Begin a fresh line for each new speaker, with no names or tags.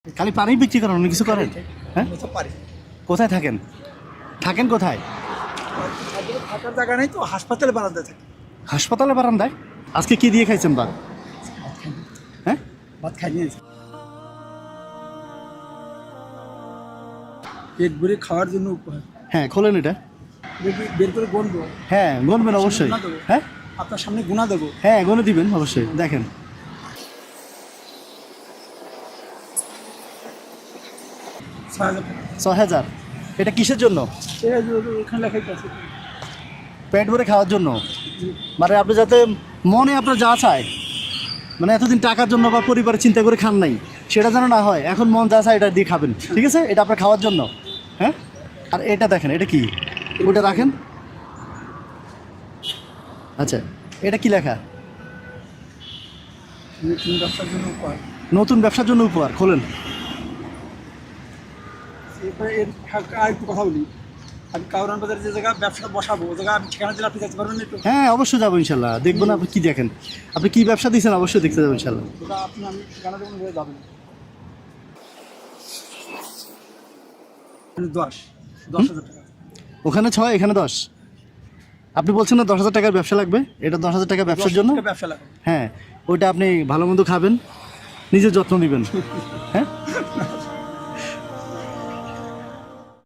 খালি পানি বিক্রি করেন, অন্য কিছু করেন? হ্যাঁ,
পারি।
কোথায় থাকেন? থাকেন কোথায়?
থাকার জায়গা নেই তো, হাসপাতালে বারান্দায় থাকি।
হাসপাতালে বারান্দায়? আজকে কি দিয়ে খাইছেন ভাত? হ্যাঁ,
ভাত খাই নিয়েছি, পেট ভরে খাওয়ার জন্য উপহার।
হ্যাঁ, খোলেন এটা।
বের করে গুনবো?
হ্যাঁ, গুনবেন অবশ্যই। হ্যাঁ
আপনার সামনে গুণা দেবো।
হ্যাঁ, গুনে দিবেন অবশ্যই। দেখেন
৬,০০০ টাকা।
৬,০০০। এটা কিসের জন্য?
এখানে লেখাই আছে।
পেট ভরে খাওয়ার জন্য, মানে আপনি যাতে মনে আপনার যা চায়, মানে এতদিন টাকার জন্য বা পরিবারের চিন্তা করে খান নাই, সেটা যেন না হয়। এখন মন যা চায় এটা দিয়ে খাবেন, ঠিক আছে? এটা আপনার খাওয়ার জন্য। হ্যাঁ, আর এটা দেখেন, এটা কি? ওটা রাখেন। আচ্ছা, এটা কি লেখা?
নতুন ব্যবসার জন্য উপহার।
নতুন ব্যবসার জন্য উপহার। খোলেন।
এরপরে আর একটু কথা বলি। আমি কাউরান বাজারে যে জায়গা ব্যবসা বসাবো, ও জায়গা আমি ঠিকানা দিলে আপনি যেতে পারবেন না একটু?
হ্যাঁ, অবশ্যই যাবো ইনশাল্লাহ। দেখবো না আপনি কি দেখেন? আপনি কি ব্যবসা দিয়েছেন অবশ্যই দেখতে যাবো ইনশাল্লাহ।
ওটা আপনি আমি ঠিকানা দেবেন, হয়ে যাবেন। ১০,০০০ টাকা।
ওখানে ৬, এখানে ১০। আপনি বলছেন না ১০,০০০ টাকার ব্যবসা লাগবে? এটা 10,০০০ টাকা ব্যবসার জন্য।
ব্যবসা লাগবে।
হ্যাঁ, ওইটা আপনি ভালো মন্দ খাবেন, নিজের যত্ন নেবেন। হ্যাঁ।